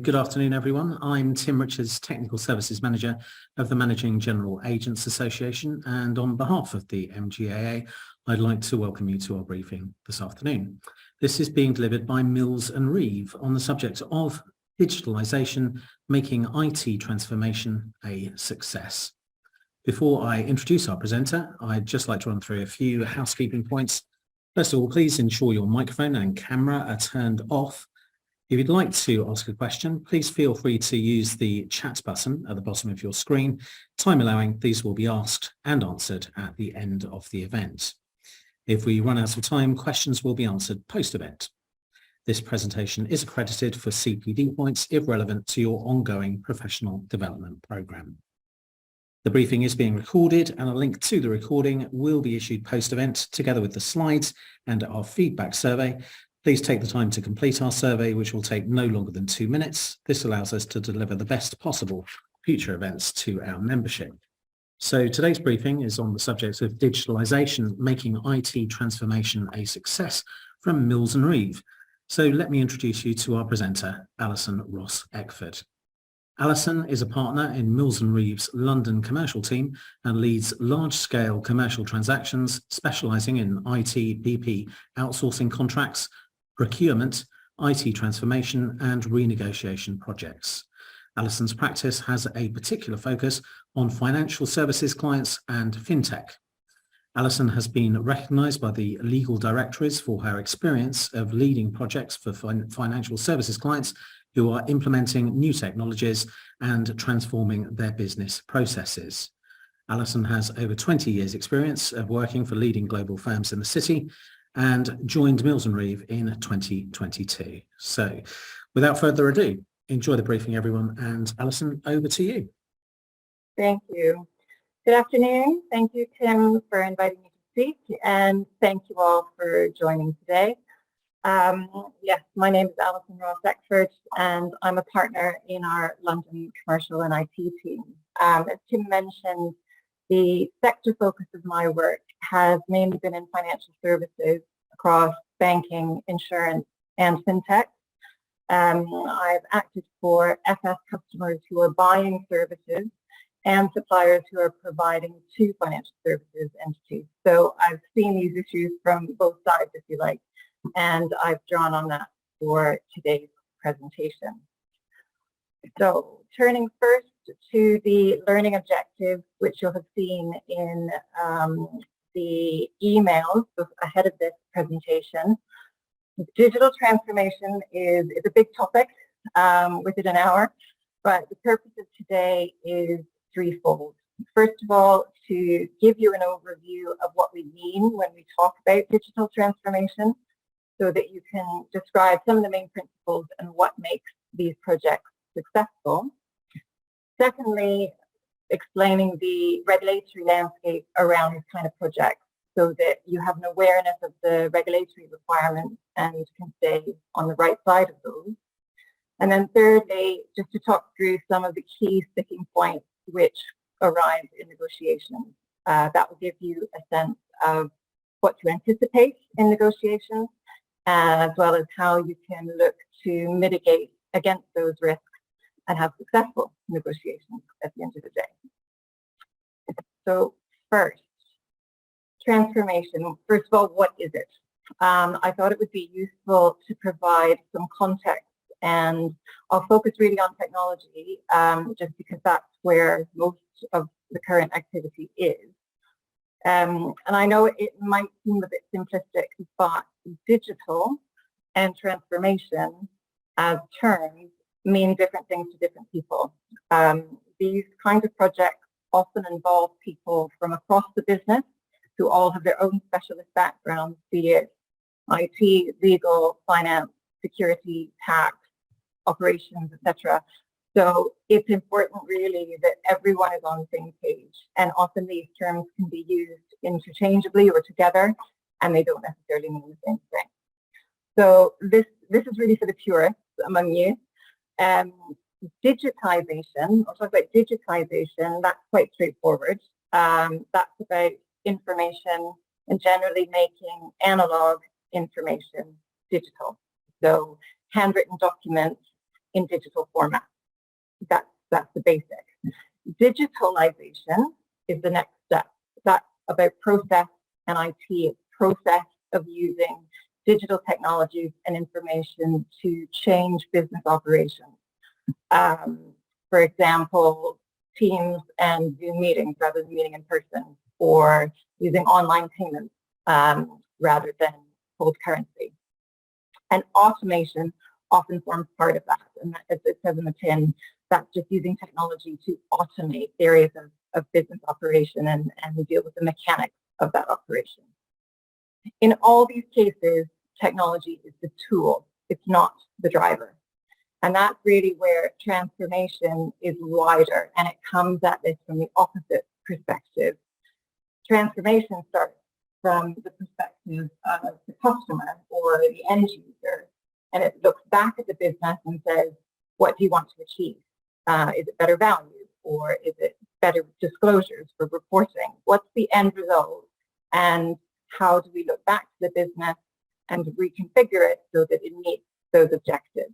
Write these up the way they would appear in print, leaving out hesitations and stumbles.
good afternoon, everyone. I'm Tim Richards, Technical Services Manager of the Managing General Agents Association, and on behalf of the MGAA, I'd like to welcome you to our briefing this afternoon. This is being delivered by Mills and Reeve on the subject of digitalisation, making IT transformation a success. Before I introduce our presenter, I'd just like to run through a few housekeeping points. First of all, please ensure your microphone and camera are turned off. If you'd like to ask a question, please feel free to use the chat button at the bottom of your screen. Time allowing, these will be asked and answered at the end of the event. If we run out of time, questions will be answered post-event. This presentation is accredited for CPD points if relevant to your ongoing professional development programme. The briefing is being recorded, and a link to the recording will be issued post-event together with the slides and our feedback survey. Please take the time to complete our survey, which will take no longer than 2 minutes. This allows us to deliver the best possible future events to our membership. So today's briefing is on the subject of digitalisation, making IT transformation a success, from Mills and Reeve. So let me introduce you to our presenter, Alison Ross-Eckford. Alison is a partner in Mills and Reeve's London commercial team and leads large-scale commercial transactions, specialising in IT, BP, outsourcing contracts, procurement, IT transformation and renegotiation projects. Alison's practice has a particular focus on financial services clients and fintech. Alison has been recognised by the legal directories for her experience of leading projects for financial services clients who are implementing new technologies and transforming their business processes. Alison has over 20 years' experience of working for leading global firms in the city and joined Mills and Reeve in 2022. So without further ado, enjoy the briefing, everyone, and Alison, over to you. Thank you. Good afternoon. Thank you, Tim, for inviting me to speak, and thank you all for joining today. Yes, my name is Alison Ross-Eckford, and I'm a partner in our London commercial and IT team. As Tim mentioned, the sector focus of my work has mainly been in financial services across banking, insurance, and fintech. I've acted for FS customers who are buying services and suppliers who are providing to financial services entities. So I've seen these issues from both sides, if you like, and I've drawn on that for today's presentation. So turning first to the learning objectives, which you'll have seen in the emails ahead of this presentation. Digital transformation is a big topic within an hour, but the purpose of today is threefold. First of all, to give you an overview of what we mean when we talk about digital transformation, so that you can describe some of the main principles and what makes these projects successful. Secondly, explaining the regulatory landscape around these kind of projects so that you have an awareness of the regulatory requirements and can stay on the right side of those. And then thirdly, just to talk through some of the key sticking points which arise in negotiations. That will give you a sense of what to anticipate in negotiations, as well as how you can look to mitigate against those risks and have successful negotiations at the end of the day. So first, transformation. First of all, what is it? I thought it would be useful to provide some context, and I'll focus really on technology, just because that's where most of the current activity is. And I know it might seem a bit simplistic, but digital and transformation as terms mean different things to different people. These kinds of projects often involve people from across the business who all have their own specialist backgrounds, be it IT, legal, finance, security, tax, operations, etc. So it's important really that everyone is on the same page, and often these terms can be used interchangeably or together, and they don't necessarily mean the same thing. So this is really for the purists among you. Digitization, I'll talk about digitization, that's quite straightforward. That's about information and generally making analog information digital. So handwritten documents in digital format. That's the basic. Digitalization is the next step. That's about process and IT. It's process of using digital technologies and information to change business operations. For example, Teams and Zoom meetings rather than meeting in person, or using online payments rather than cold currency. And automation often forms part of that. And as it says in the tin, that's just using technology to automate areas of business operation and deal with the mechanics of that operation. In all these cases, technology is the tool, it's not the driver. And that's really where transformation is wider, and it comes at this from the opposite perspective. Transformation starts from the perspective of the customer or the end user, and it looks back at the business and says, what do you want to achieve? Is it better value, or is it better disclosures for reporting? What's the end result, and how do we look back to the business and reconfigure it so that it meets those objectives?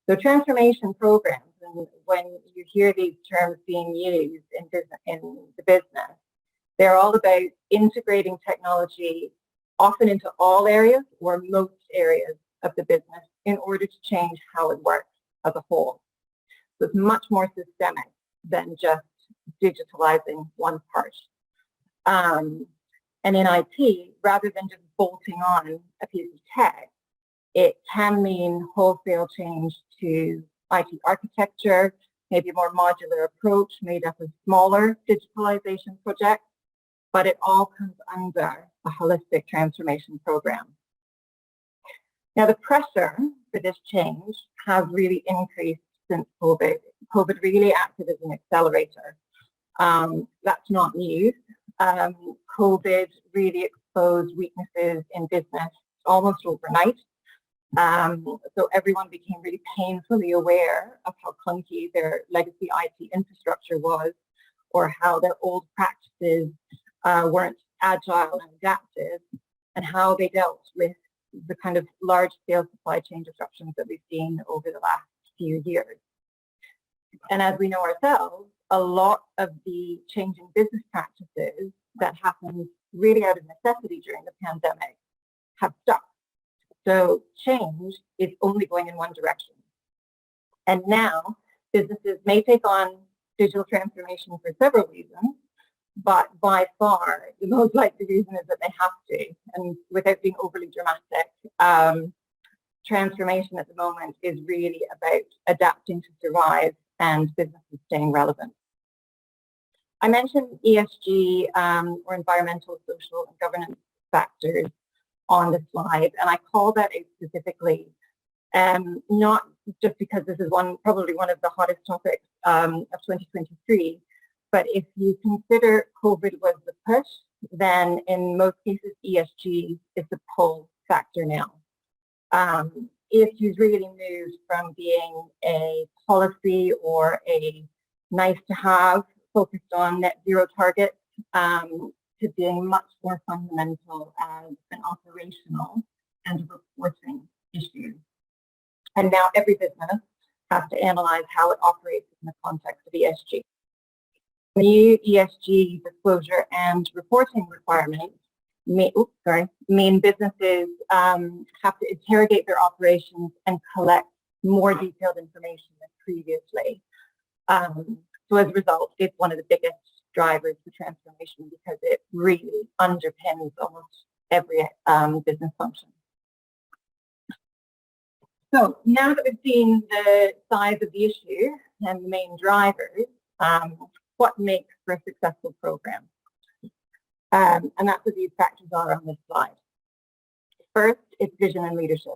So transformation programs, and when you hear these terms being used in the business, they're all about integrating technology often into all areas or most areas of the business in order to change how it works as a whole. So it's much more systemic than just digitalizing one part. And in IT, rather than just bolting on a piece of tech, it can mean wholesale change to IT architecture, maybe a more modular approach made up of smaller digitalization projects, but it all comes under a holistic transformation program. Now, the pressure for this change has really increased since COVID. COVID really acted as an accelerator. That's not news. COVID really exposed weaknesses in business almost overnight. So everyone became really painfully aware of how clunky their legacy IT infrastructure was, or how their old practices weren't agile and adaptive, and how they dealt with the kind of large-scale supply chain disruptions that we've seen over the last few years. And as we know ourselves, a lot of the changing business practices that happened really out of necessity during the pandemic have stuck. So change is only going in one direction. And now businesses may take on digital transformation for several reasons, but by far the most likely reason is that they have to. And without being overly dramatic, transformation at the moment is really about adapting to survive and businesses staying relevant. I mentioned ESG or environmental, social, and governance factors on the slide, and I call that out specifically, not just because this is probably one of the hottest topics of 2023, but if you consider COVID was the push, then in most cases ESG is the pull factor now. Issues really moved from being a policy or a nice to have focused on net zero targets to being much more fundamental as an operational and reporting issue. And now every business has to analyze how it operates in the context of ESG. New ESG disclosure and reporting requirements mean businesses have to interrogate their operations and collect more detailed information than previously. So as a result, it's one of the biggest drivers for transformation because it really underpins almost every business function. So now that we've seen the size of the issue and the main drivers, what makes for a successful program? And that's what these factors are on this slide. First, it's vision and leadership.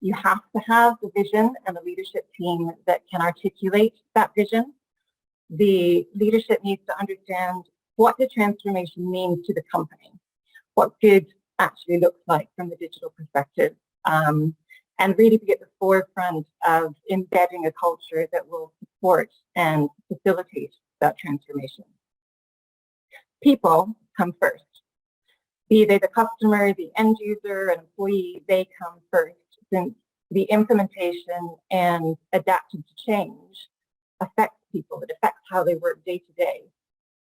You have to have the vision and the leadership team that can articulate that vision. The leadership needs to understand what the transformation means to the company, what good actually looks like from the digital perspective, and really be at the forefront of embedding a culture that will support and facilitate that transformation. People come first. Be they the customer, the end user, an employee, they come first, since the implementation and adapting to change affects people. It affects how they work day to day.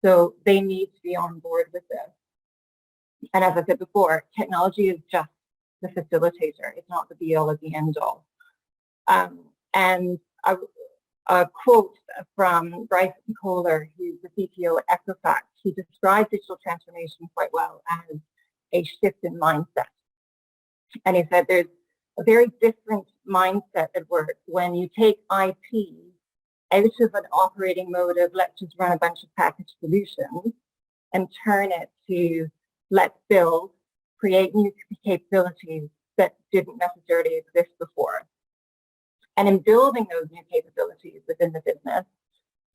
So they need to be on board with this. And as I said before, technology is just the facilitator. It's not the be all or the end all. And a quote from Bryce Kohler, who's the CTO at Equifax, he described digital transformation quite well as a shift in mindset. And he said there's a very different mindset at work when you take IT out of an operating mode of let's just run a bunch of packaged solutions and turn it to let's build, create new capabilities that didn't necessarily exist before. And in building those new capabilities within the business,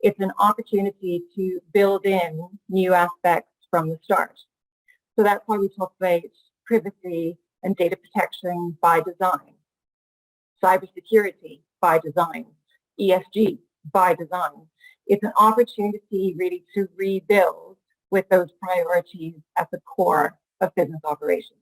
it's an opportunity to build in new aspects from the start. So that's why we talk about privacy and data protection by design, cybersecurity by design, ESG by design. It's an opportunity really to rebuild with those priorities at the core of business operations.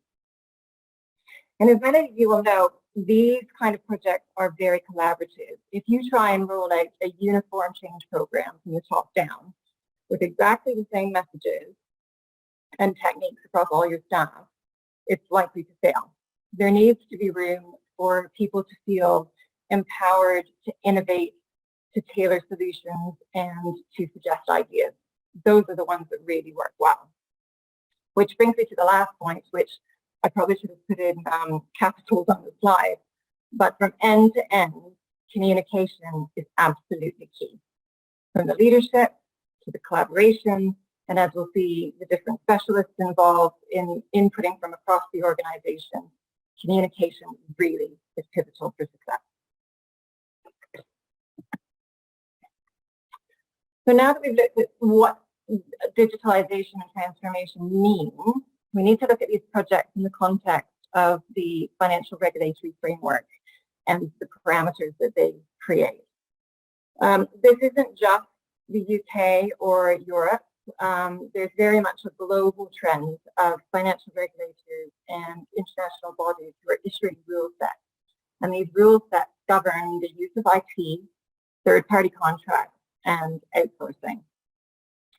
And as many of you will know, these kind of projects are very collaborative. If you try and roll out a uniform change program from the top down with exactly the same messages and techniques across all your staff, it's likely to fail. There needs to be room for people to feel empowered to innovate, to tailor solutions, and to suggest ideas. Those are the ones that really work well. Which brings me to the last point, which I probably should have put in capitals on the slide, but from end to end, communication is absolutely key. From the leadership to the collaboration, and as we'll see, the different specialists involved in inputting from across the organization, communication really is pivotal for success. So now that we've looked at what digitalization and transformation mean, we need to look at these projects in the context of the financial regulatory framework and the parameters that they create. This isn't just the UK or Europe. There's very much a global trend of financial regulators and international bodies who are issuing rule sets. And these rule sets govern the use of IT, third-party contracts, and outsourcing.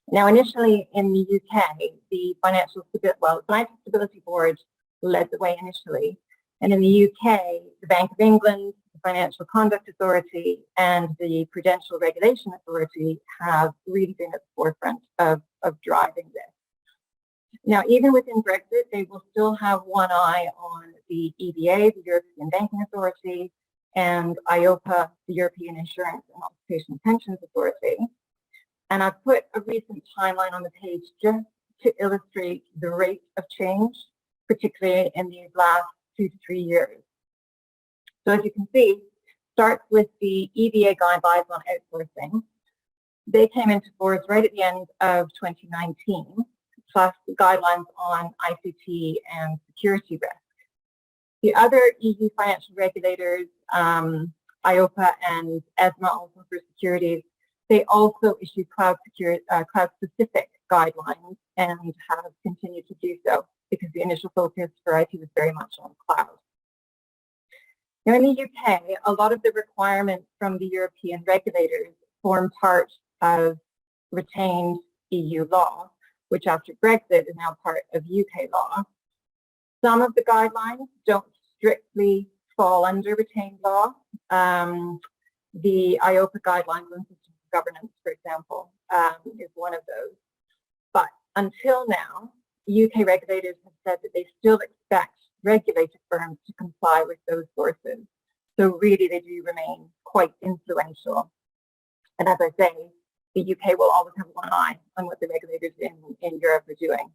Now, initially in the UK, the Financial Stability Board led the way initially. And in the UK, the Bank of England, the Financial Conduct Authority, and the Prudential Regulation Authority have really been at the forefront of driving this. Now, even within Brexit, they will still have one eye on the EBA, the European Banking Authority, and IOPA, the European Insurance and Occupational Pensions Authority. And I've put a recent timeline on the page just to illustrate the rate of change, particularly in these last 2 to 3 years. So as you can see, starts with the EBA guidelines on outsourcing. They came into force right at the end of 2019, plus the guidelines on ICT and security risk. The other EU financial regulators, IOPA and ESMA, also for securities, they also issue cloud-specific guidelines and have continued to do so because the initial focus for IT was very much on cloud. Now in the UK, a lot of the requirements from the European regulators form part of retained EU law, which after Brexit is now part of UK law. Some of the guidelines don't strictly fall under retained law. The IOPA guidelines on systems of governance, for example, is one of those. But until now, UK regulators have said that they still expect regulated firms to comply with those sources. So really they do remain quite influential. And as I say, the UK will always have one eye on what the regulators in Europe are doing.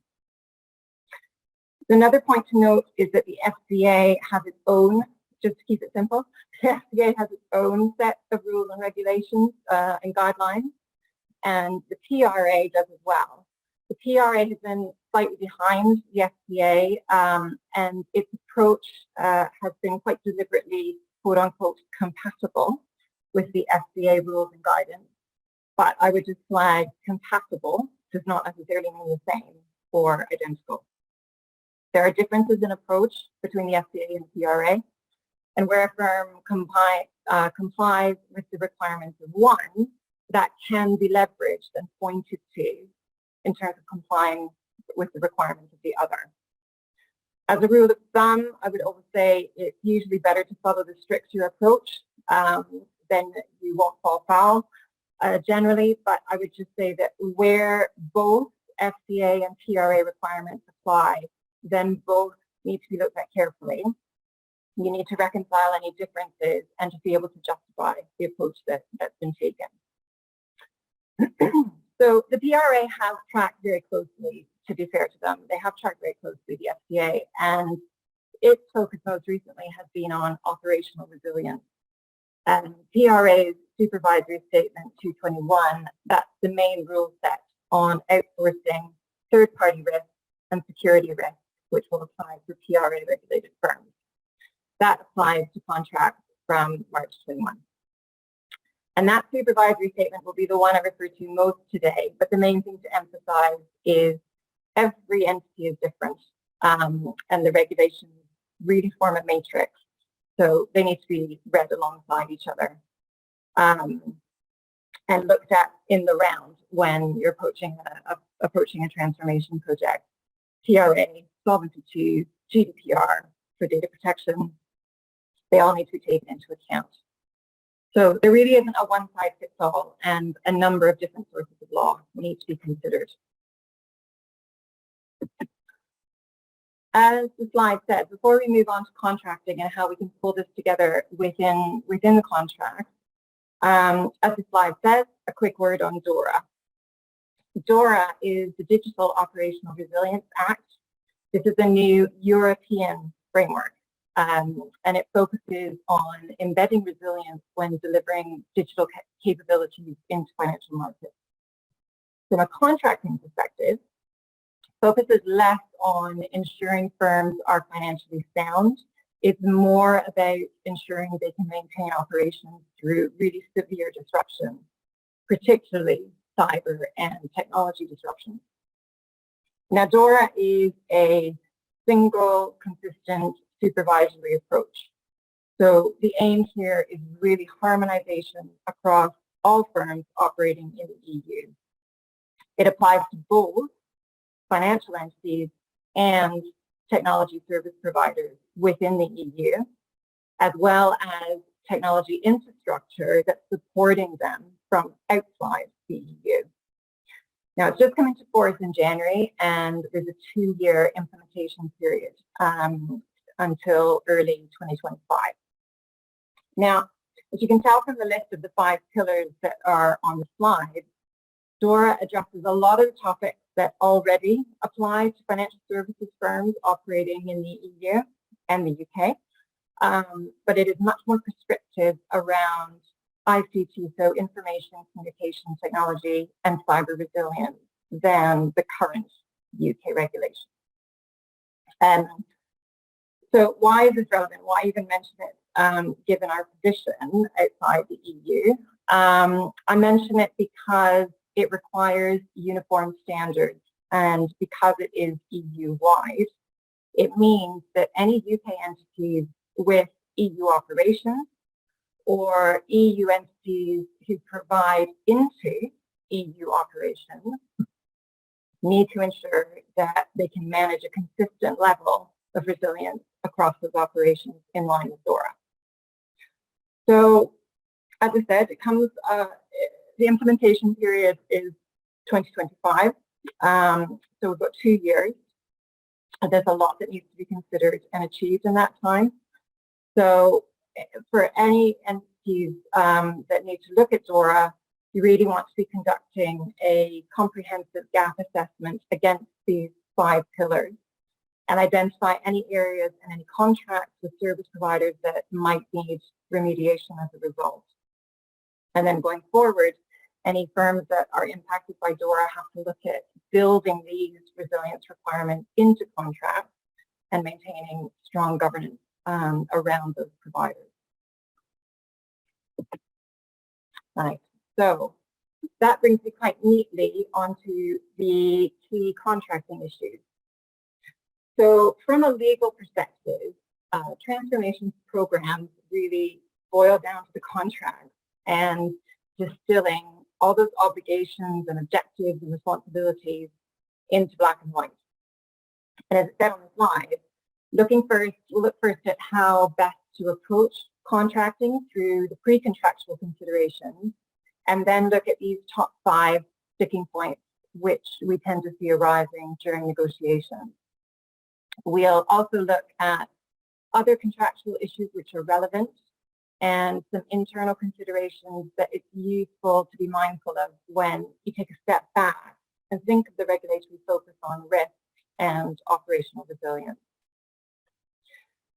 Another point to note is that the FCA has its own, just to keep it simple, the FCA has its own set of rules and regulations and guidelines, and the PRA does as well. The PRA has been slightly behind the FCA, and its approach has been quite deliberately, quote unquote, compatible with the FCA rules and guidance. But I would just flag compatible does not necessarily mean the same or identical. There are differences in approach between the FCA and the PRA, And where a firm complies with the requirements of one, that can be leveraged and pointed to in terms of complying with the requirements of the other. As a rule of thumb, I would always say it's usually better to follow the stricter approach, then you won't fall foul generally, but I would just say that where both FCA and PRA requirements apply, then both need to be looked at carefully. You need to reconcile any differences and to be able to justify the approach that's been taken. So the PRA have tracked very closely, to be fair to them, they have tracked very closely the FCA, and its focus most recently has been on operational resilience. And PRA's Supervisory Statement 221, that's the main rule set on outsourcing third-party risk and security risk, which will apply for PRA-regulated firms. That applies to contracts from March 21. And that supervisory statement will be the one I refer to most today, but the main thing to emphasize is every entity is different, and the regulations really form a matrix, so they need to be read alongside each other and looked at in the round when you're approaching a transformation project. PRA, Solvency II, GDPR for data protection, they all need to be taken into account. So there really isn't a one-size-fits-all, and a number of different sources of law need to be considered. As the slide says, before we move on to contracting and how we can pull this together within the contract, as the slide says, a quick word on DORA. DORA is the Digital Operational Resilience Act. This is a new European framework, and it focuses on embedding resilience when delivering digital capabilities into financial markets. From a contracting perspective, focuses less on ensuring firms are financially sound. It's more about ensuring they can maintain operations through really severe disruption, particularly cyber and technology disruption. Now, DORA is a single, consistent supervisory approach. So the aim here is really harmonization across all firms operating in the EU. It applies to both financial entities and technology service providers within the EU, as well as technology infrastructure that's supporting them from outside the EU. Now, it's just come into force in January, and there's a 2-year implementation period until early 2025. Now, as you can tell from the list of the 5 pillars that are on the slide, DORA addresses a lot of the topics that already apply to financial services firms operating in the EU and the UK, but it is much more prescriptive around ICT, so information communication technology and cyber resilience, than the current UK regulation. So why is this relevant? Why even mention it given our position outside the EU? I mention it because it requires uniform standards, and because it is EU-wide, it means that any UK entities with EU operations or EU entities who provide into EU operations need to ensure that they can manage a consistent level of resilience across those operations in line with DORA. So, as I said, it comes, the implementation period is 2025, so we've got 2 years. And there's a lot that needs to be considered and achieved in that time. So for any entities that need to look at DORA, you really want to be conducting a comprehensive gap assessment against these 5 pillars and identify any areas and any contracts with service providers that might need remediation as a result. And then going forward, any firms that are impacted by DORA have to look at building these resilience requirements into contracts and maintaining strong governance around those providers. Right. So that brings me quite neatly onto the key contracting issues. So from a legal perspective, transformation programs really boil down to the contract and distilling all those obligations and objectives and responsibilities into black and white. And as it said on the slide, we'll look first at how best to approach contracting through the pre-contractual considerations, and then look at these top 5 sticking points which we tend to see arising during negotiations. We'll also look at other contractual issues which are relevant and some internal considerations that it's useful to be mindful of when you take a step back and think of the regulatory focus on risk and operational resilience.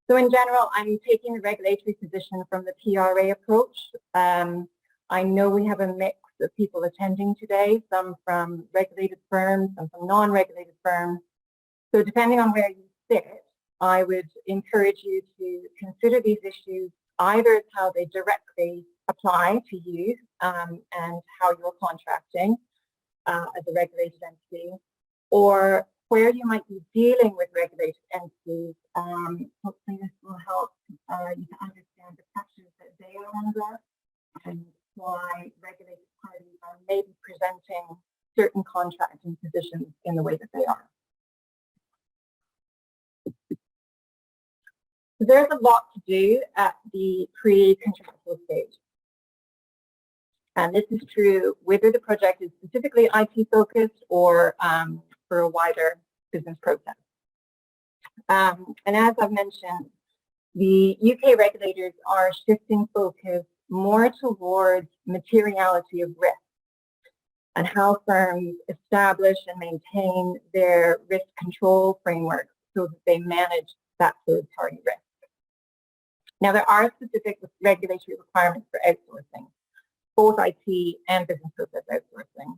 So in general, I'm taking the regulatory position from the PRA approach. I know we have a mix of people attending today, some from regulated firms, some from non-regulated firms. So depending on where you sit, I would encourage you to consider these issues either as how they directly apply to you and how you're contracting as a regulated entity, or where you might be dealing with regulated entities. Hopefully this will help you to understand the pressures that they are under and why regulated parties are maybe presenting certain contracting positions in the way that they are. There's a lot to do at the pre-contractual stage. And this is true whether the project is specifically IT focused or for a wider business process. And as I've mentioned, the UK regulators are shifting focus more towards materiality of risk and how firms establish and maintain their risk control frameworks so that they manage that third-party risk. Now, there are specific regulatory requirements for outsourcing, both IT and business process outsourcing.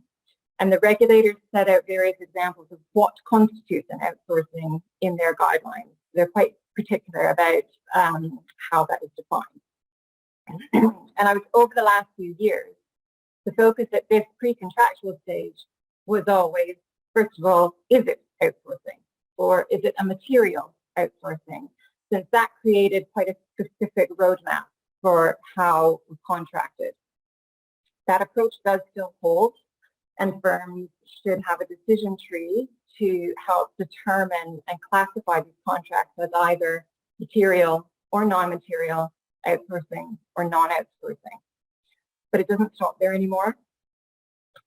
And the regulators set out various examples of what constitutes an outsourcing in their guidelines. They're quite particular about how that is defined. And over the last few years, the focus at this pre-contractual stage was always, first of all, is it outsourcing or is it a material outsourcing? Since that created quite a specific roadmap for how we contracted. That approach does still hold, and firms should have a decision tree to help determine and classify these contracts as either material or non-material, outsourcing or non-outsourcing. But it doesn't stop there anymore.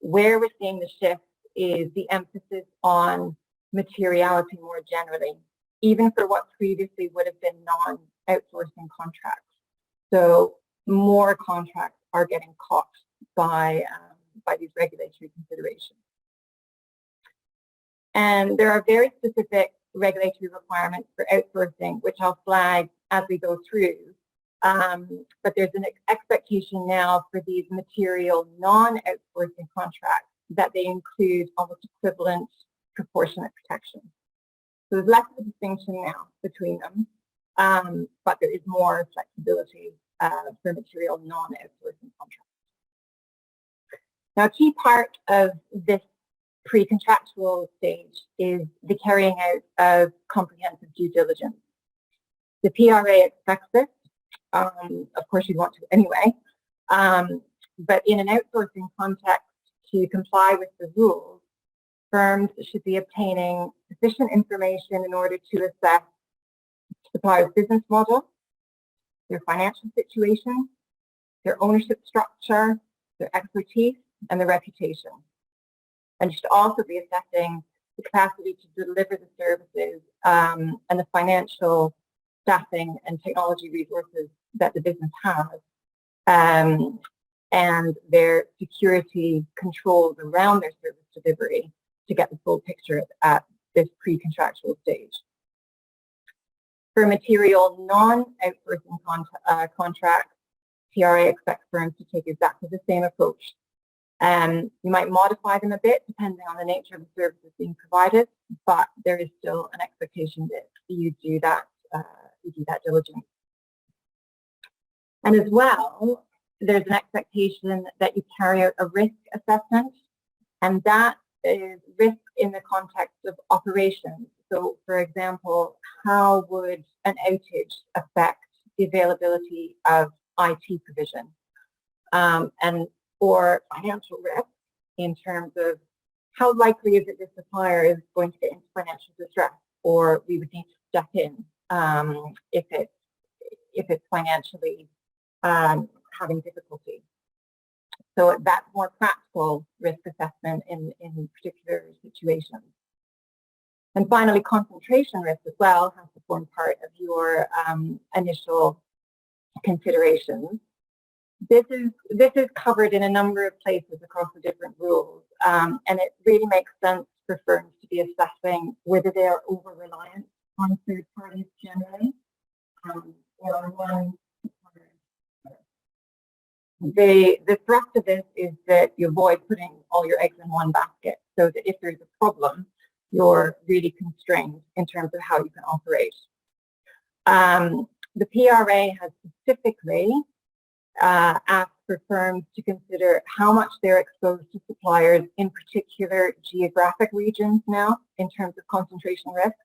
Where we're seeing the shift is the emphasis on materiality more generally, even for what previously would have been non-outsourcing contracts. So more contracts are getting caught by these regulatory considerations. And there are very specific regulatory requirements for outsourcing, which I'll flag as we go through. But there's an expectation now for these material non-outsourcing contracts that they include almost equivalent proportionate protection. So there's less of a distinction now between them, but there is more flexibility for material non-outsourcing contracts. Now, a key part of this pre-contractual stage is the carrying out of comprehensive due diligence. The PRA expects this. Of course, you'd want to anyway. But in an outsourcing context, to comply with the rules, firms should be obtaining sufficient information in order to assess the supplier's business model, their financial situation, their ownership structure, their expertise, and their reputation. And you should also be assessing the capacity to deliver the services and the financial staffing and technology resources that the business has, and their security controls around their service delivery to get the full picture at this pre-contractual stage. For material non-outsourcing contracts, PRA expects firms to take exactly the same approach. You might modify them a bit depending on the nature of the services being provided, but there is still an expectation that you do that diligence. And as well, there's an expectation that you carry out a risk assessment, and that is risk in the context of operations. So, for example, how would an outage affect the availability of IT provision, or financial risk in terms of how likely is it the supplier is going to get into financial distress, or we would need to step in if it's financially having difficulty. So that's more practical risk assessment in particular situations. And finally, concentration risk as well has to form part of your initial considerations. This is covered in a number of places across the different rules, and it really makes sense for firms to be assessing whether they are over-reliant on third parties generally, or on one supplier. The thrust of this is that you avoid putting all your eggs in one basket, so that if there's a problem, you're really constrained in terms of how you can operate. The PRA has specifically asked for firms to consider how much they're exposed to suppliers in particular geographic regions now in terms of concentration risk.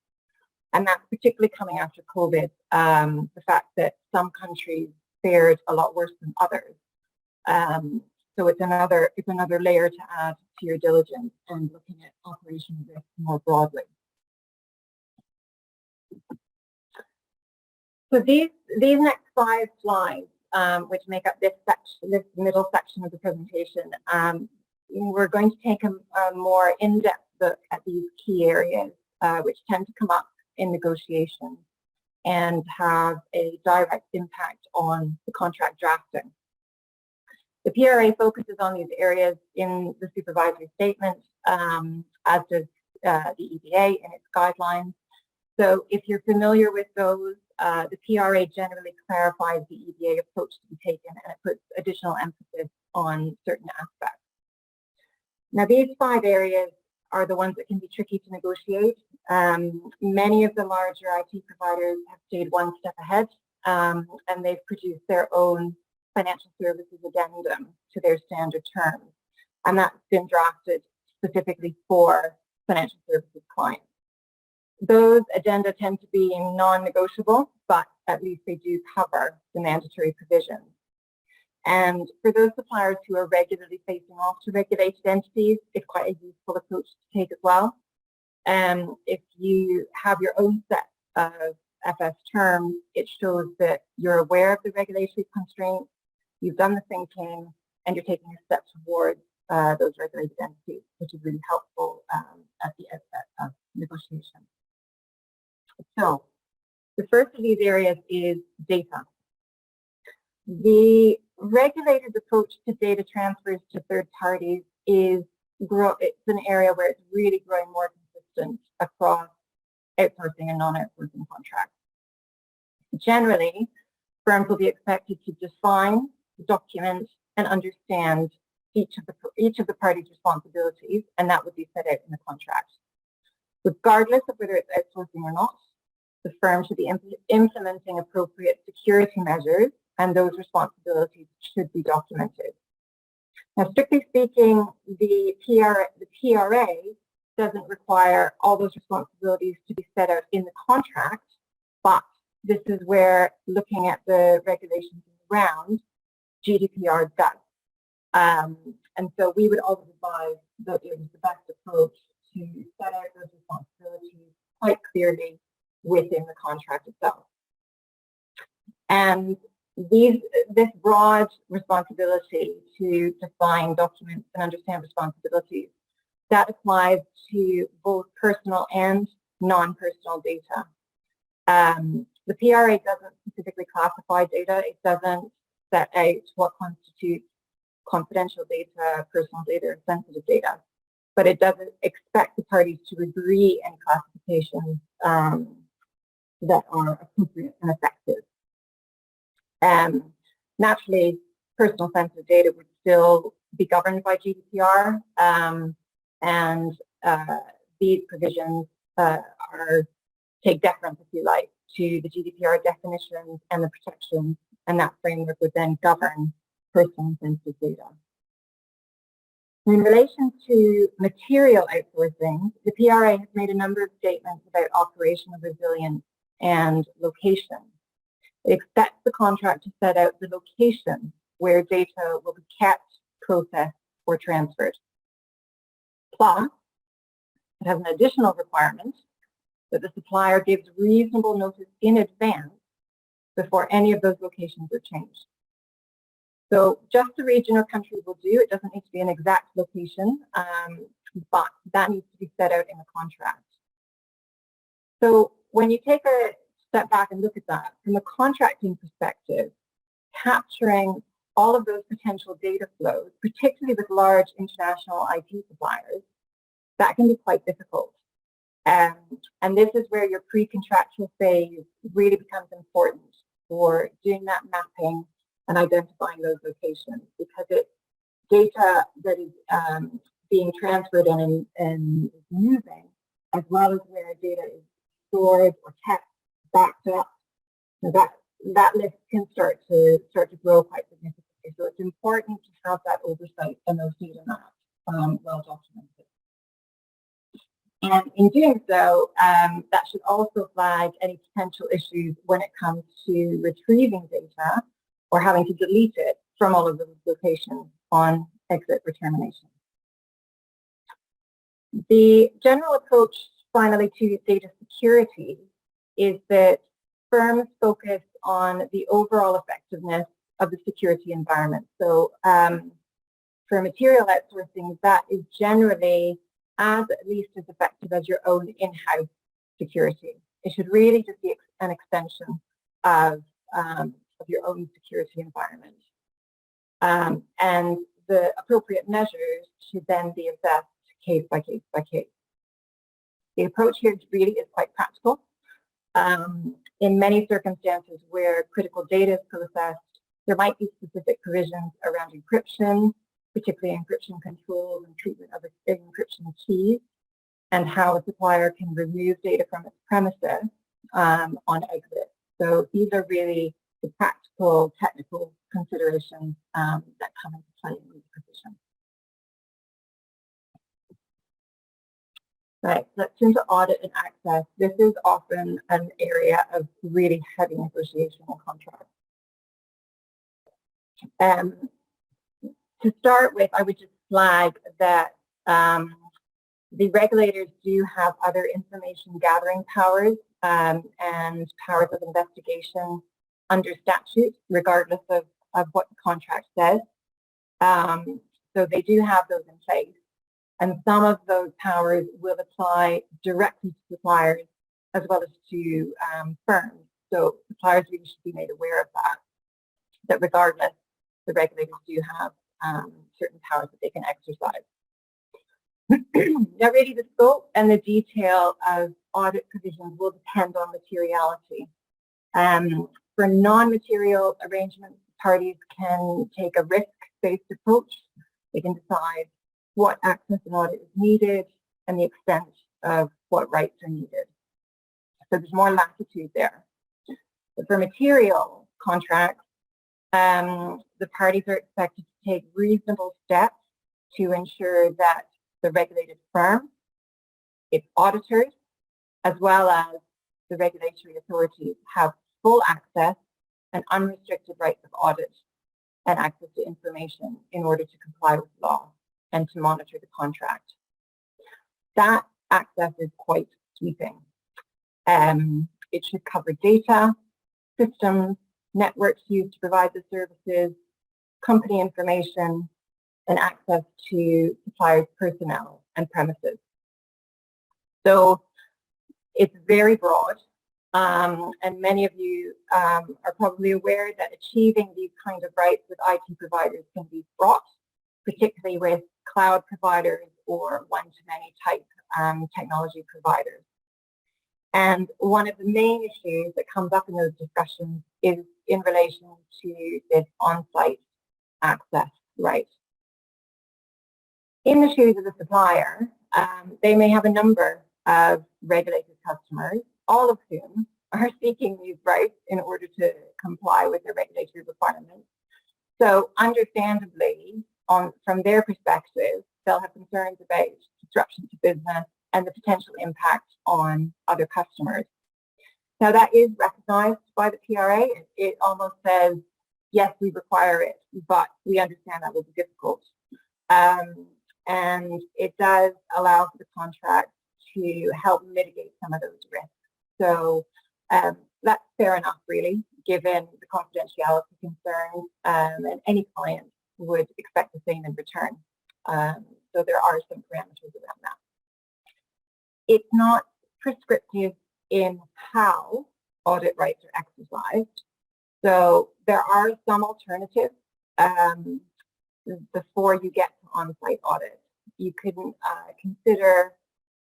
And that's particularly coming after COVID, the fact that some countries fared a lot worse than others. So it's another layer to add to your diligence and looking at operational risk more broadly. So these next 5 slides, which make up this middle section of the presentation, we're going to take a more in-depth look at these key areas, which tend to come up in negotiations and have a direct impact on the contract drafting. The PRA focuses on these areas in the supervisory statement, as does the EBA in its guidelines. So if you're familiar with those, the PRA generally clarifies the EBA approach to be taken, and it puts additional emphasis on certain aspects. Now, these 5 areas are the ones that can be tricky to negotiate. Many of the larger IT providers have stayed one step ahead, and they've produced their own financial services addendum to their standard terms, and that's been drafted specifically for financial services clients. Those addenda tend to be non-negotiable, but at least they do cover the mandatory provisions. And for those suppliers who are regularly facing off to regulated entities, it's quite a useful approach to take as well. If you have your own set of FS terms, it shows that you're aware of the regulatory constraints, you've done the thinking, and you're taking a step towards those regulated entities, which is really helpful at the outset of negotiation. So the first of these areas is data. The regulated approach to data transfers to third parties it's an area where it's really growing more consistent across outsourcing and non-outsourcing contracts. Generally, firms will be expected to define, document, and understand each of the parties' responsibilities, and that would be set out in the contract. Regardless of whether it's outsourcing or not, the firm should be implementing appropriate security measures, and those responsibilities should be documented. Now, strictly speaking, the PRA doesn't require all those responsibilities to be set out in the contract, but this is where looking at the regulations around GDPR does. And so we would always advise that it is the best approach to set out those responsibilities quite clearly within the contract itself. And this broad responsibility to define, document, and understand responsibilities, that applies to both personal and non-personal data. The PRA doesn't specifically classify data. It doesn't set out what constitutes confidential data, personal data, or sensitive data. But it doesn't expect the parties to agree in classifications that are appropriate and effective. Naturally, personal sensitive data would still be governed by GDPR, and these provisions take deference, if you like, to the GDPR definitions and the protections, and that framework would then govern personal sensitive data. In relation to material outsourcing, the PRA has made a number of statements about operational resilience and location. It expects the contract to set out the location where data will be kept, processed, or transferred. Plus, it has an additional requirement that the supplier gives reasonable notice in advance before any of those locations are changed. So just the region or country will do. It doesn't need to be an exact location, but that needs to be set out in the contract. So when you take a step back and look at that, from a contracting perspective, capturing all of those potential data flows, particularly with large international IT suppliers, that can be quite difficult. And this is where your pre-contractual phase really becomes important for doing that mapping and identifying those locations, because it's data that is being transferred and moving, as well as where data is stored or kept, backed up. So that list can start to grow quite significantly. So it's important to have that oversight and those data maps well documented. And in doing so, that should also flag any potential issues when it comes to retrieving data or having to delete it from all of those locations on exit or termination. The general approach, finally, to data security is that firms focus on the overall effectiveness of the security environment. So for material outsourcing, that is generally at least as effective as your own in-house security. It should really just be an extension of your own security environment. And the appropriate measures should then be assessed case by case by case. The approach here really is quite practical. In many circumstances where critical data is processed, there might be specific provisions around encryption, particularly encryption controls and treatment of encryption keys, and how a supplier can remove data from its premises on exit. So these are really the practical, technical considerations that come into play in these provisions. Right, let's turn to audit and access. This is often an area of really heavy negotiation and contracts. To start with, I would just flag that the regulators do have other information gathering powers and powers of investigation under statute, regardless of what the contract says. So they do have those in place. And some of those powers will apply directly to suppliers as well as to firms. So suppliers really should be made aware of that regardless, the regulators do have certain powers that they can exercise. Now really the scope and the detail of audit provisions will depend on materiality. For non-material arrangements, parties can take a risk-based approach. They can decide what access and audit is needed and the extent of what rights are needed. So there's more latitude there. But for material contracts, the parties are expected to take reasonable steps to ensure that the regulated firm, its auditors, as well as the regulatory authorities have full access and unrestricted rights of audit and access to information in order to comply with law and to monitor the contract. That access is quite sweeping. It should cover data, systems, networks used to provide the services, company information, and access to suppliers' personnel and premises. So it's very broad, and many of you are probably aware that achieving these kinds of rights with IT providers can be fraught, particularly with cloud providers or one-to-many type technology providers. And one of the main issues that comes up in those discussions is in relation to this on-site access right. In the shoes of the supplier, they may have a number of regulated customers, all of whom are seeking these rights in order to comply with their regulatory requirements. So understandably, from their perspective, they'll have concerns about disruption to business and the potential impact on other customers. Now, that is recognised by the PRA. It almost says, yes, we require it, but we understand that will be difficult. And it does allow for the contract to help mitigate some of those risks. So that's fair enough, really, given the confidentiality concerns, and any client would expect the same in return. So there are some parameters around that. It's not prescriptive in how audit rights are exercised. So there are some alternatives before you get to on-site audit. You can consider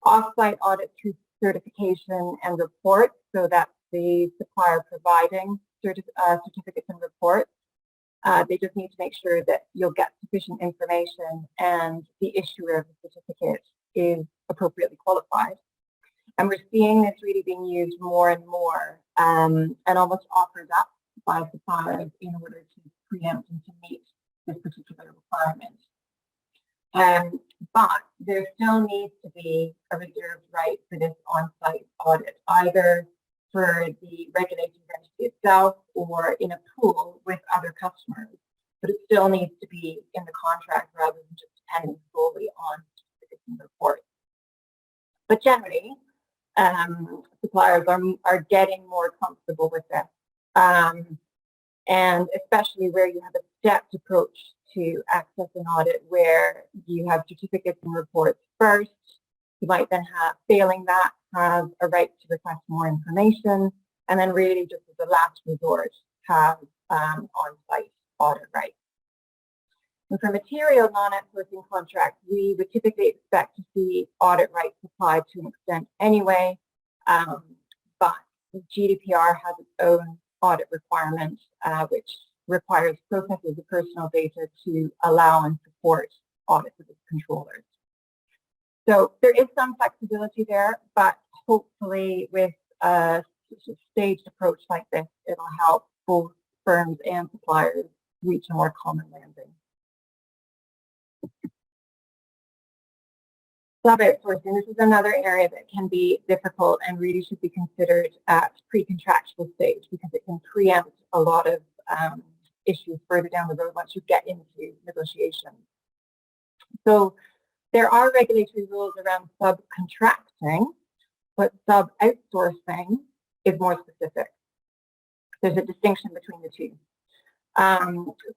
off-site audit through certification and reports, so that's the supplier providing certificates and reports. They just need to make sure that you'll get sufficient information and the issuer of the certificate is appropriately qualified. And we're seeing this really being used more and more, and almost offered up by suppliers in order to preempt and to meet this particular requirement. But there still needs to be a reserved right for this on-site audit, either for the regulated entity itself or in a pool with other customers. But it still needs to be in the contract rather than just depending solely on certificates and reports. But generally, suppliers are getting more comfortable with this. And especially where you have a stepped approach to access an audit, where you have certificates and reports first, you might then have, failing that, have a right to request more information, and then really just as a last resort, have on-site audit rights. And for material non-outsourcing contracts, we would typically expect to see audit rights applied to an extent anyway, but GDPR has its own audit requirement, which requires processes of personal data to allow and support audits of its controllers. So there is some flexibility there, but hopefully with a staged approach like this, it'll help both firms and suppliers reach a more common landing. Sub-outsourcing, this is another area that can be difficult and really should be considered at pre-contractual stage, because it can preempt a lot of issues further down the road once you get into negotiations. So there are regulatory rules around subcontracting, but sub-outsourcing is more specific. There's a distinction between the two.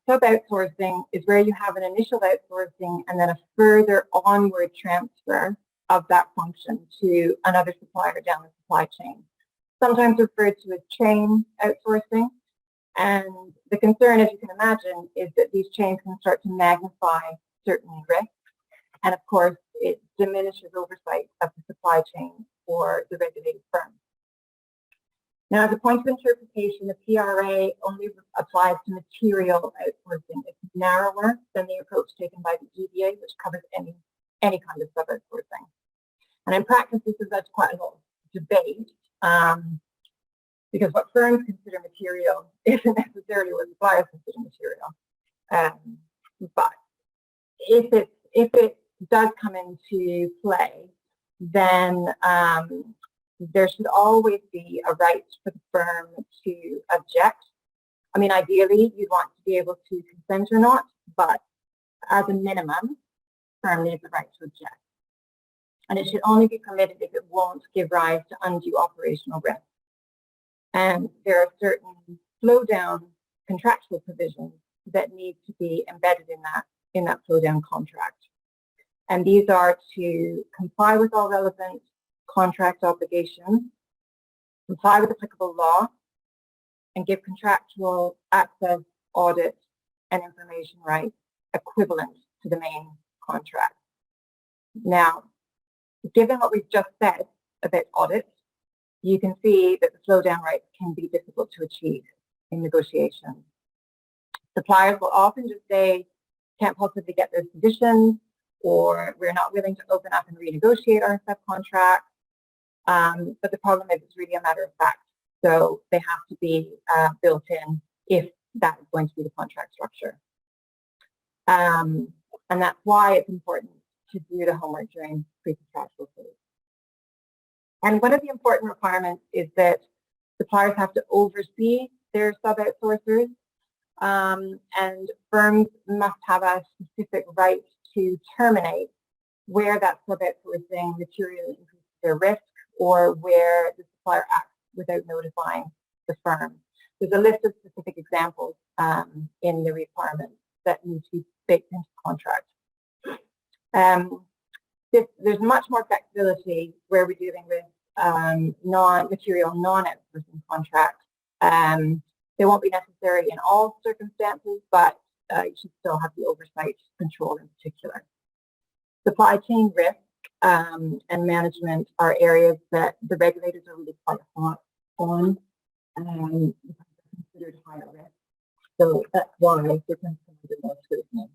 Sub-outsourcing is where you have an initial outsourcing and then a further onward transfer of that function to another supplier down the supply chain, sometimes referred to as chain outsourcing. And the concern, as you can imagine, is that these chains can start to magnify certain risks. And of course, it diminishes oversight of the supply chain for the regulated firm. Now, as a point of interpretation, the PRA only applies to material outsourcing. It's narrower than the approach taken by the EBA, which covers any kind of sub-outsourcing. And in practice, this has led to quite a lot of debate, because what firms consider material isn't necessarily what suppliers consider material. But if it does come into play, then there should always be a right for the firm to object. I mean, ideally, you'd want to be able to consent or not, but as a minimum, the firm needs the right to object. And it should only be permitted if it won't give rise to undue operational risk. And there are certain flow-down contractual provisions that need to be embedded in that flow-down contract. And these are to comply with all relevant contract obligations, comply with applicable law, and give contractual access, audit, and information rights equivalent to the main contract. Now, given what we've just said about audits, you can see that the flow-down rights can be difficult to achieve in negotiations. Suppliers will often just say, can't possibly get those conditions, or we're not willing to open up and renegotiate our subcontract. But the problem is it's really a matter of fact. So they have to be built in if that is going to be the contract structure. And that's why it's important to do the homework during pre-contractual phase. And one of the important requirements is that suppliers have to oversee their sub-outsourcers, and firms must have a specific right to terminate where that sub-outsourcing materially increases their risk or where the supplier acts without notifying the firm. There's a list of specific examples in the requirements that need to be baked into the contract. There's much more flexibility where we're dealing with non-material, non-outsourcing contracts. They won't be necessary in all circumstances, but you should still have the oversight control in particular. Supply chain risk and management are areas that the regulators are really quite hot on, because they're considered higher risk. So that's why they're considered more scrutiny.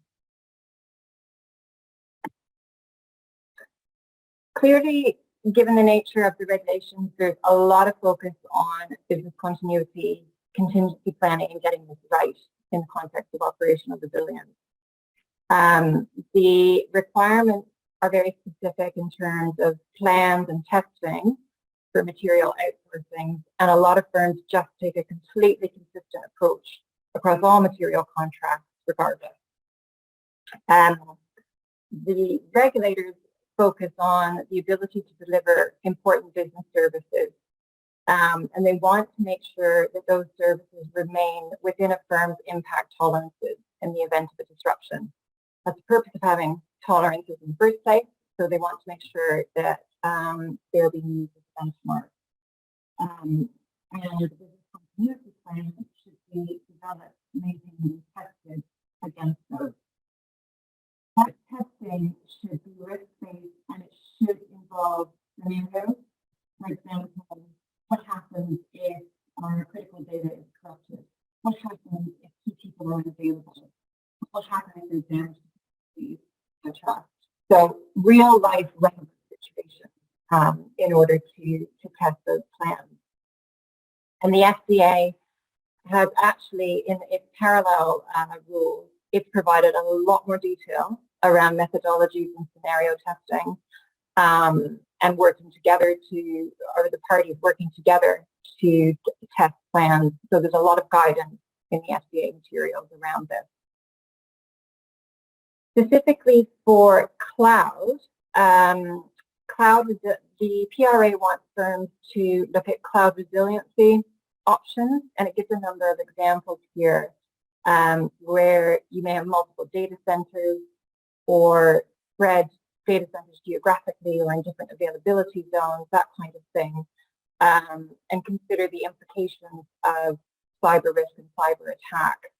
Clearly, given the nature of the regulations, there's a lot of focus on business continuity, contingency planning, and getting this right in the context of operational resilience. The requirements are very specific in terms of plans and testing for material outsourcing, and a lot of firms just take a completely consistent approach across all material contracts regardless. The regulators focus on the ability to deliver important business services, and they want to make sure that those services remain within a firm's impact tolerances in the event of a disruption. That's the purpose of having tolerances in the first place, so they want to make sure that they'll be used as benchmarks. And the business continuity plan should be developed, maintained, and tested against those. That testing should be risk-based, and it should involve scenarios. For example, what happens if our critical data is corrupted? What happens if key people are unavailable? What happens if there's damage to the etc. So real-life relevant situations in order to test those plans. And the FDA has actually, in its parallel rules, it's provided a lot more detail around methodologies and scenario testing, and working together or the parties working together to test plans. So there's a lot of guidance in the FDA materials around this. Specifically for cloud, the PRA wants firms to look at cloud resiliency options, and it gives a number of examples here where you may have multiple data centers or spread data centers geographically or in different availability zones, that kind of thing, and consider the implications of cyber risk and cyber attack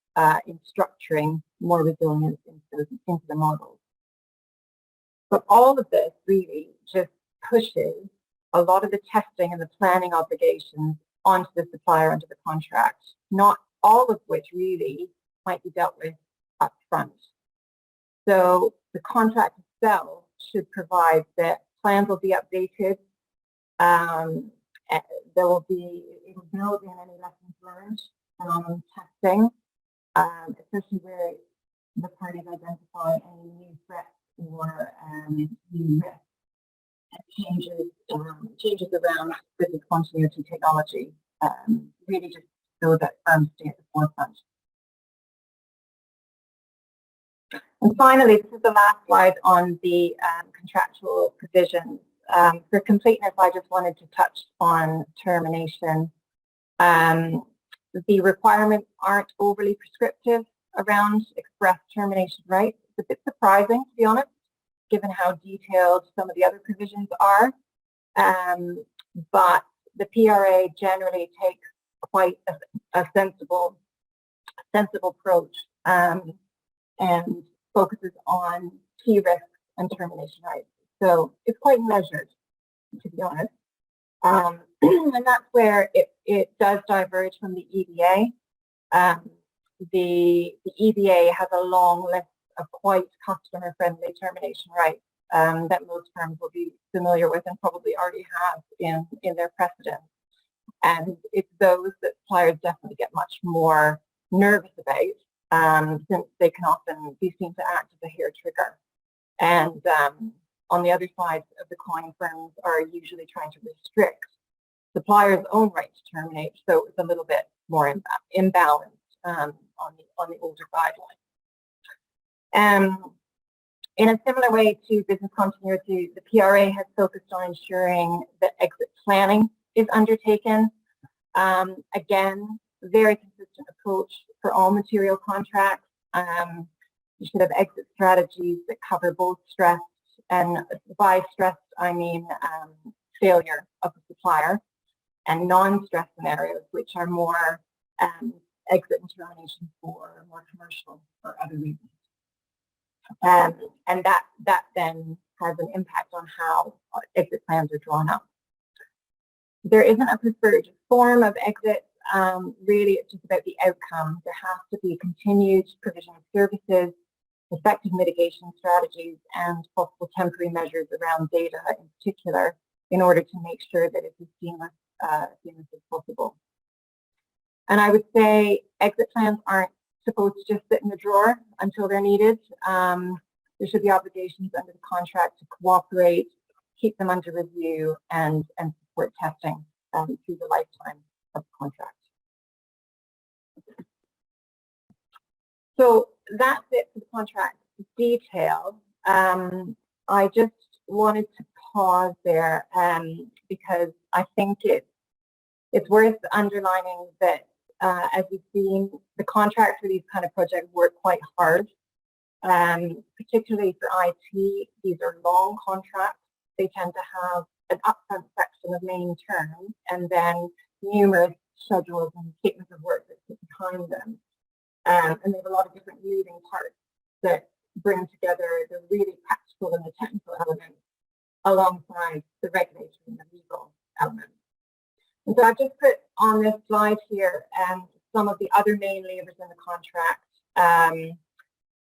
in structuring more resilience into the models. But all of this really just pushes a lot of the testing and the planning obligations onto the supplier under the contract, not all of which really might be dealt with up front. So the contract itself should provide that plans will be updated. It will build in any lessons learned from testing, especially where the parties identify any new threats or new risks and changes around business continuity technology, really just so that firms stay at the forefront. And finally, this is the last slide on the contractual provisions. For completeness, I just wanted to touch on termination. The requirements aren't overly prescriptive around express termination rights. It's a bit surprising, to be honest, given how detailed some of the other provisions are. But the PRA generally takes quite a sensible approach and focuses on key risks and termination rights. So it's quite measured, to be honest. And that's where it does diverge from the EBA. The EBA has a long list of quite customer-friendly termination rights that most firms will be familiar with and probably already have in their precedent. And it's those that suppliers definitely get much more nervous about, since they can often be seen to act as a hair trigger. And on the other side of the coin, firms are usually trying to restrict suppliers' own right to terminate, so it's a little bit more imbalanced on the older guidelines. In a similar way to business continuity, the PRA has focused on ensuring that exit planning is undertaken. Again, very consistent approach for all material contracts. You should have exit strategies that cover both stressed, and by stressed I mean failure of the supplier, and non-stress scenarios, which are more exit and termination for more commercial or other reasons. And that then has an impact on how exit plans are drawn up. There isn't a preferred form of exit. Really, it's just about the outcome. There has to be continued provision of services, effective mitigation strategies, and possible temporary measures around data in particular, in order to make sure that it's as seamless as possible. And I would say exit plans aren't supposed to just sit in the drawer until they're needed. There should be obligations under the contract to cooperate, keep them under review, and support testing through the lifetime of the contract. So that's it for the contract detail. I just wanted to pause there because I think it's worth underlining that as you've seen, the contracts for these kind of projects work quite hard, particularly for IT. These are long contracts. They tend to have an upfront section of main terms and then numerous schedules and statements of work that sit behind them. And they have a lot of different moving parts that bring together the really practical and the technical elements alongside the regulatory and the legal elements. And so I've just put on this slide here some of the other main levers in the contract.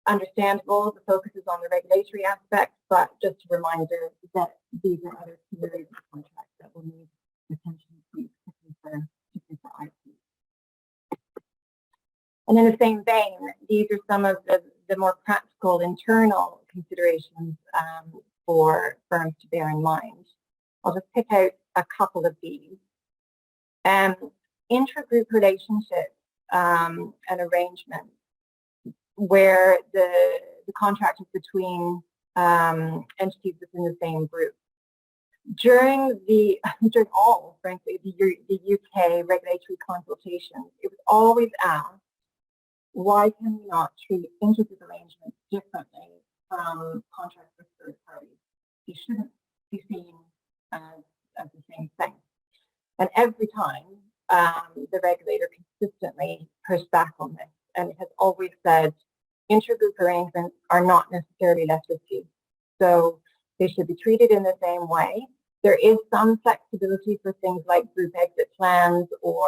Understandable, the focus is on the regulatory aspect, but just a reminder that these are other key areas of the contract that will need attention to, particularly for IT. And in the same vein, these are some of the more practical internal considerations for firms to bear in mind. I'll just pick out a couple of these. Intra-group relationships and arrangements where the contract is between entities within the same group. During all, frankly, the UK regulatory consultations, it was always asked, why can we not treat intra-group arrangements differently from contracts with third parties? They shouldn't be seen as the same thing. And every time, the regulator consistently pushed back on this, and it has always said intra-group arrangements are not necessarily less risky. So they should be treated in the same way. There is some flexibility for things like group exit plans or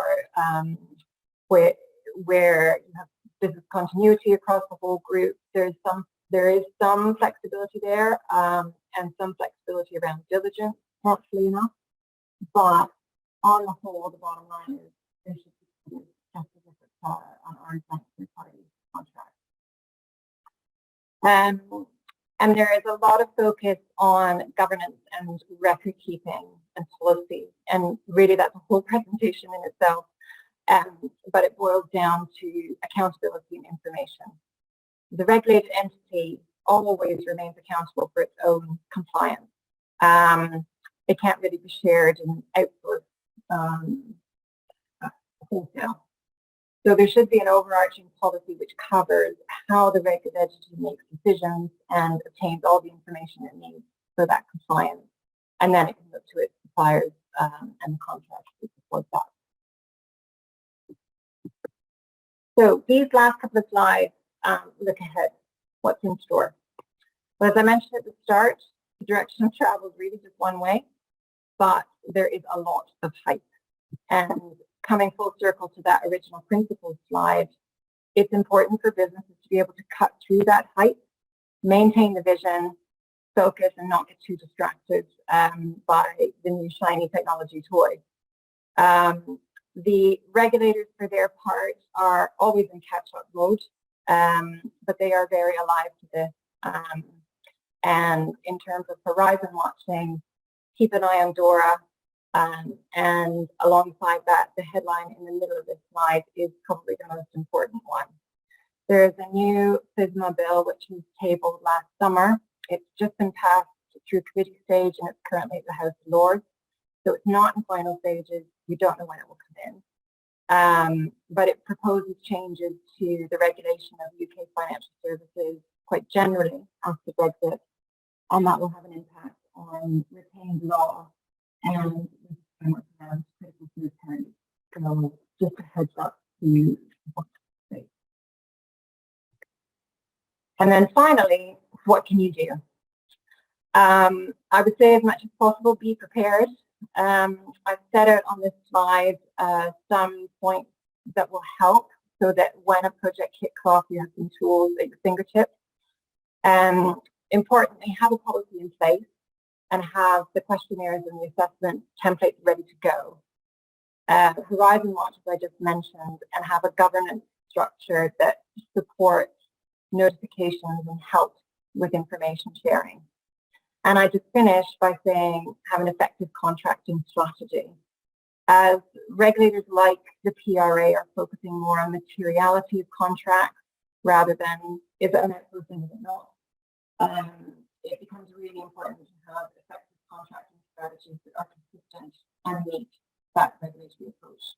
where you have business continuity across the whole group. There is some flexibility there and some flexibility around diligence, naturally enough. But on the whole, the bottom line is there should be just as if it's on our third-party contract. And there is a lot of focus on governance and record keeping and policy, and really that's a whole presentation in itself. But it boils down to accountability and information. The regulated entity always remains accountable for its own compliance. It can't really be shared and outsourced wholesale. So there should be an overarching policy which covers how the regulated entity makes decisions and obtains all the information it needs for that compliance. And then it can look to its suppliers and the contracts to support that. So these last couple of slides look ahead. What's in store? Well, as I mentioned at the start, the direction of travel is really just one way, but there is a lot of hype. And coming full circle to that original principles slide, it's important for businesses to be able to cut through that hype, maintain the vision, focus, and not get too distracted by the new shiny technology toy. The regulators, for their part, are always in catch-up mode, but they are very alive to this. And in terms of horizon watching, keep an eye on DORA. And alongside that, the headline in the middle of this slide is probably the most important one. There is a new FSMA bill which was tabled last summer. It's just been passed through committee stage and it's currently at the House of Lords. So it's not in final stages. We don't know when it will come in. But it proposes changes to the regulation of UK financial services quite generally after Brexit, and that will have an impact on retained law and framework around critical third parties. So just a heads up to what to say. And then finally, what can you do? I would say as much as possible, be prepared. I've set out on this slide some points that will help so that when a project kicks off, you have some tools at your fingertips. Importantly, have a policy in place and have the questionnaires and the assessment templates ready to go. Horizon Watch, as I just mentioned, and have a governance structure that supports notifications and helps with information sharing. And I just finished by saying have an effective contracting strategy. As regulators like the PRA are focusing more on materiality of contracts rather than is it an outsourcing, is it not? It becomes really important to have effective contracting strategies that are consistent and meet that regulatory approach.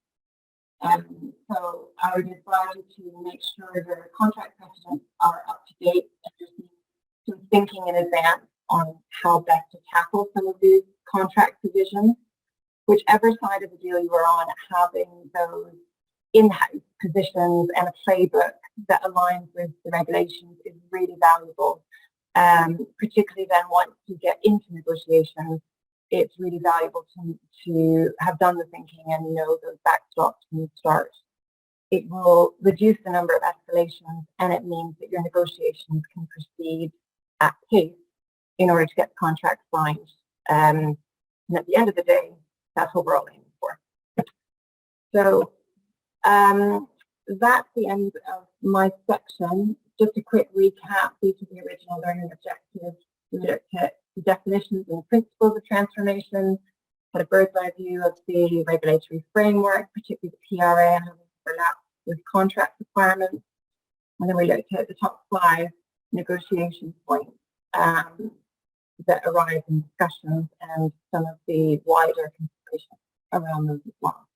So I would advise you to make sure the contract precedents are up to date and just some thinking in advance on how best to tackle some of these contract provisions. Whichever side of the deal you are on, having those in-house positions and a playbook that aligns with the regulations is really valuable. Particularly then once you get into negotiations, it's really valuable to have done the thinking and know those backstops when you start. It will reduce the number of escalations and it means that your negotiations can proceed at pace in order to get the contract signed. And at the end of the day, that's what we're all aiming for. So that's the end of my section. Just a quick recap. These are the original learning objectives. We looked at the definitions and principles of transformation, had a bird's eye view of the regulatory framework, particularly the PRA and how it overlaps with contract requirements. And then we looked at the top 5 negotiation points that arise in discussions and some of the wider considerations around those as well.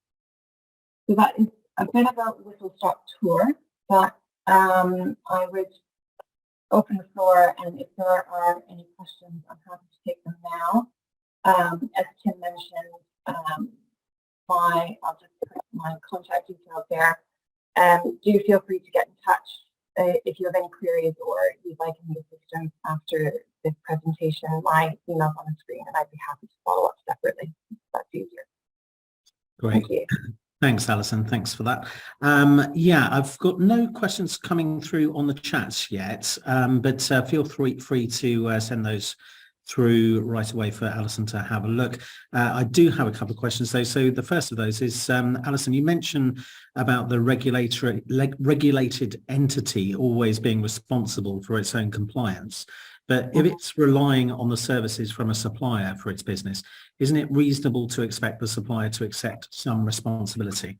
So that is a bit of a whistle-stop tour, but I would open the floor, and if there are any questions, I'm happy to take them now. As Tim mentioned, I'll just put my contact details there. Do feel free to get in touch if you have any queries or you'd like any assistance after this presentation. My email's on the screen, and I'd be happy to follow up separately if that's easier. Great. Thank you. Thanks, Alison. Thanks for that. Yeah, I've got no questions coming through on the chats yet, but feel free to send those through right away for Alison to have a look. I do have a couple of questions though. So the first of those is, Alison, you mentioned about the regulated entity always being responsible for its own compliance. But if it's relying on the services from a supplier for its business, isn't it reasonable to expect the supplier to accept some responsibility?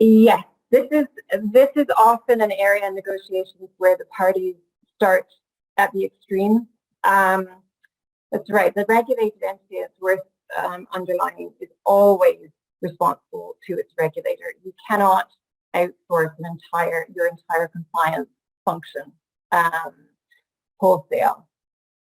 Yes, this is often an area in negotiations where the parties start at the extreme. That's right. The regulated entity, it's worth underlining, is always responsible to its regulator. You cannot outsource your entire compliance function wholesale.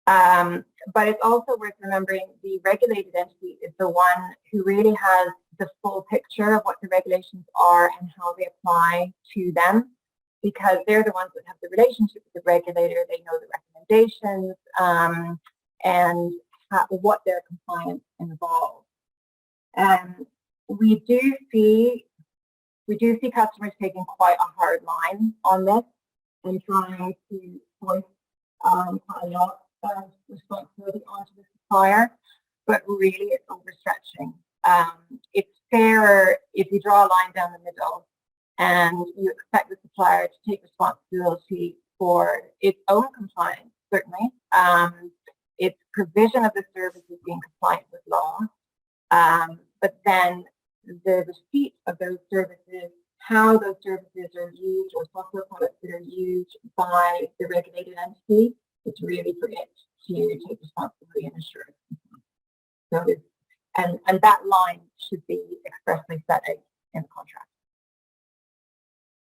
But it's also worth remembering the regulated entity is the one who really has the full picture of what the regulations are and how they apply to them, because they're the ones that have the relationship with the regulator. They know the recommendations and what their compliance involves. We do see customers taking quite a hard line on this and trying to force quite a lot of responsibility onto the supplier, but really it's overstretching. It's fairer if you draw a line down the middle and you expect the supplier to take responsibility for its own compliance certainly. It's provision of the services being compliant with law, but then the receipt of those services, how those services are used, or software products that are used by the regulated entity, it's really for it to take responsibility and assurance. So it's, and that line should be expressly set out in the contract.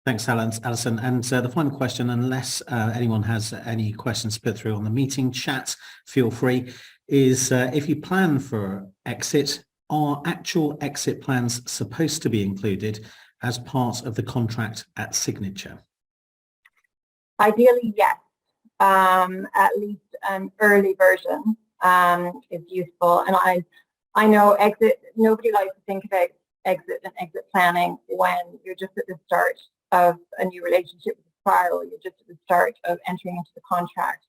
Thanks, Alison. And the final question, unless anyone has any questions to put through on the meeting chat, feel free, is if you plan for exit, are actual exit plans supposed to be included as part of the contract at signature? Ideally, yes. At least an early version is useful. And I know exit, nobody likes to think about exit and exit planning when you're just at the start of a new relationship with the supplier, or you're just at the start of entering into the contract.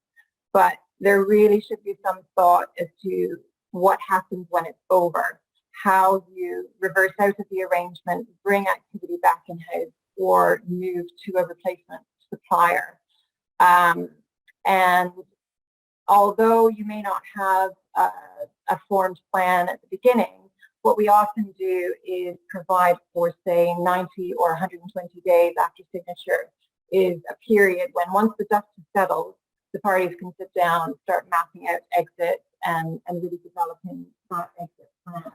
But there really should be some thought as to what happens when it's over, how you reverse out of the arrangement, bring activity back in-house, or move to a replacement supplier. And although you may not have a formed plan at the beginning, what we often do is provide for, say, 90 or 120 days after signature is a period when, once the dust is settled, the parties can sit down, start mapping out exits and really developing that exit plan.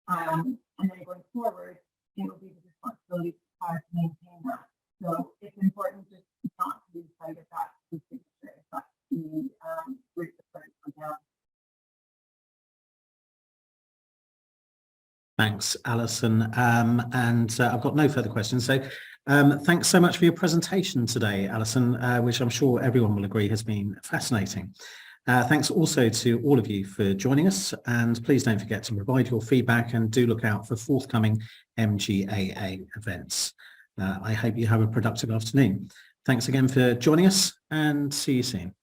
And then going forward, it will be the responsibility of the supplier to maintain that. So it's important just not to lose sight of that signature. That's the route the first one down. Thanks, Alison. And I've got no further questions. So thanks so much for your presentation today, Alison, which I'm sure everyone will agree has been fascinating. Thanks also to all of you for joining us, and please don't forget to provide your feedback and do look out for forthcoming MGAA events. I hope you have a productive afternoon. Thanks again for joining us, and see you soon.